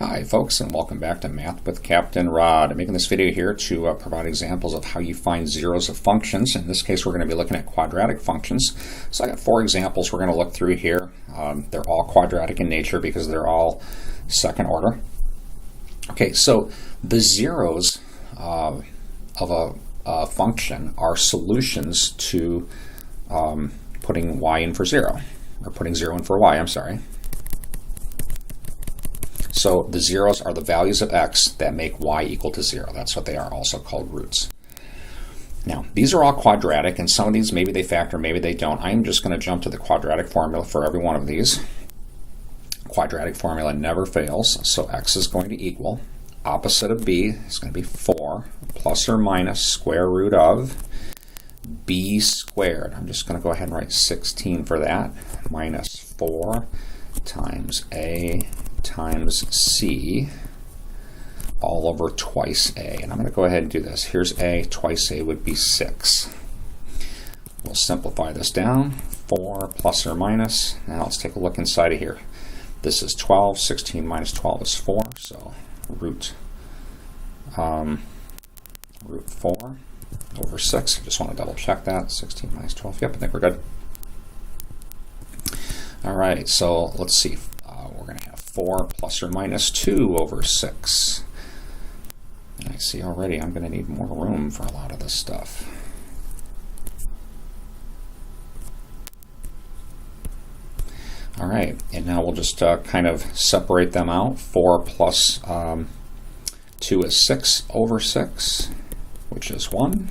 Hi folks, and welcome back to Math with Captain Rod. I'm making this video here to provide examples of how you find zeros of functions. In this case, we're going to be looking at quadratic functions. So I got 4 examples we're going to look through here. They're all quadratic in nature because they're all second order. Okay, so the zeros of a function are solutions to putting y in for 0, or putting 0 in for y, I'm sorry. So the zeros are the values of x that make y equal to 0. That's what they are, also called roots. Now, these are all quadratic, and some of these maybe they factor, maybe they don't. I'm just going to jump to the quadratic formula for every one of these. Quadratic formula never fails, so x is going to equal, opposite of b is going to be 4 plus or minus square root of b squared. I'm just going to go ahead and write 16 for that, minus 4 times a times c all over twice a. And I'm going to go ahead and do this. Here's a, twice a would be 6. We'll simplify this down. 4 plus or minus. Now let's take a look inside of here. This is 12. 16 minus 12 is 4. So root 4 over 6. I just want to double check that. 16 minus 12. Yep, I think we're good. All right, so let's see. We're going to have 4 plus or minus 2 over 6. And I see already I'm going to need more room for a lot of this stuff. All right, and now we'll just kind of separate them out. 4 plus 2 is 6 over 6, which is 1.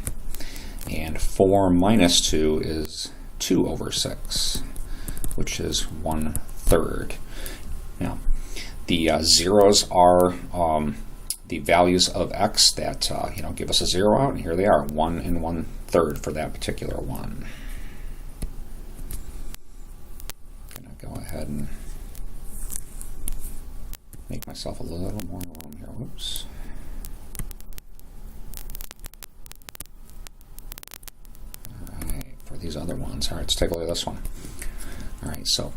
And 4 minus 2 is 2 over 6, which is 1/3. Now, the zeros are the values of x that give us a 0 out, and here they are, 1 and 1/3 for that particular one. I'm going to go ahead and make myself a little more room here. Oops. All right, for these other ones. All right, let's take a look at this one. All right, so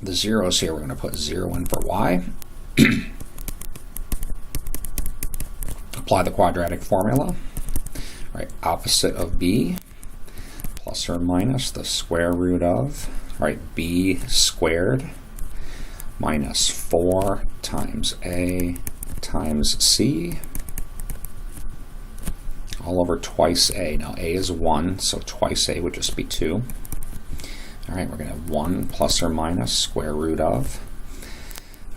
the zeros here, we're going to put 0 in for y. Apply the quadratic formula. Right, opposite of b, plus or minus the square root of, right, b squared minus 4 times a times c all over twice a. Now a is 1, so twice a would just be 2. All right, we're going to have 1 plus or minus square root of.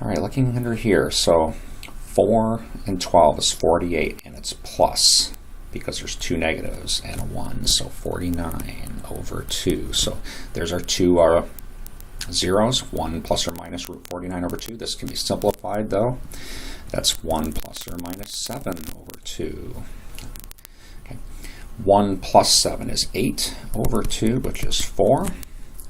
All right, looking under here, so 4 and 12 is 48, and it's plus because there's 2 negatives and a 1, so 49 over 2. So there's our 2 zeros, 1 plus or minus root 49 over 2. This can be simplified, though. That's 1 plus or minus 7 over 2. Okay. 1 plus 7 is 8 over 2, which is 4.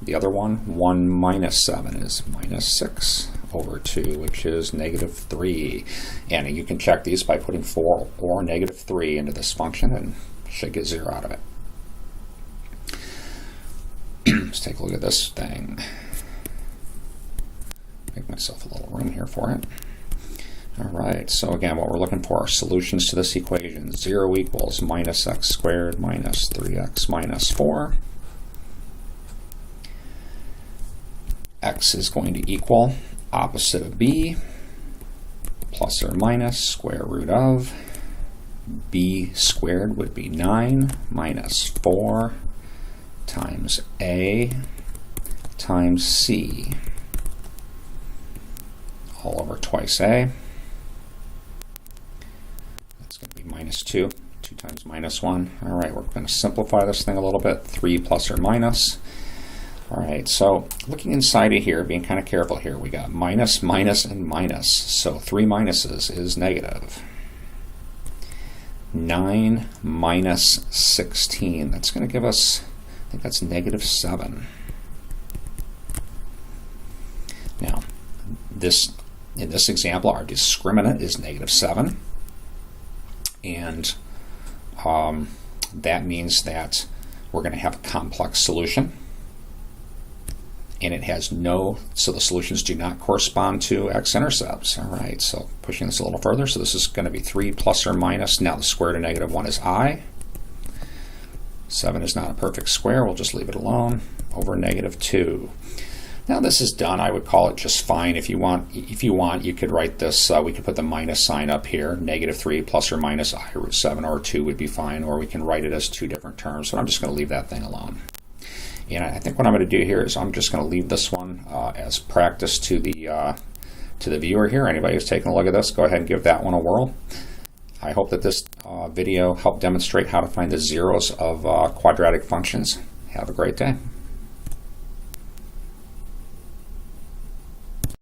The other one, 1 minus 7 is minus 6 over 2, which is negative 3. And you can check these by putting 4 or negative 3 into this function and should get 0 out of it. Let's take a look at this thing. Make myself a little room here for it. All right, so again, what we're looking for are solutions to this equation. 0 equals minus x squared minus 3x minus 4. X is going to equal opposite of b plus or minus square root of b squared would be 9 minus 4 times a times c all over twice a. That's going to be minus 2. 2 times minus 1. All right, we're going to simplify this thing a little bit. 3 plus or minus. All right, so looking inside of here, being kind of careful here, we got minus, minus, and minus. So 3 minuses is negative. 9 minus 16. That's going to give us, I think that's negative 7. Now, in this example, our discriminant is negative 7. And that means that we're going to have a complex solution. and it has no, so the solutions do not correspond to x-intercepts. All right, so pushing this a little further, so this is going to be 3 plus or minus, now the square root of negative 1 is I. 7 is not a perfect square, we'll just leave it alone, over negative 2. Now this is done. I would call it just fine. If you want, you could write this, we could put the minus sign up here, negative 3 plus or minus I root 7, or 2 would be fine, or we can write it as two different terms, but I'm just going to leave that thing alone. And I think what I'm going to do here is I'm just going to leave this one as practice to the viewer here. Anybody who's taking a look at this, go ahead and give that one a whirl. I hope that this video helped demonstrate how to find the zeros of quadratic functions. Have a great day.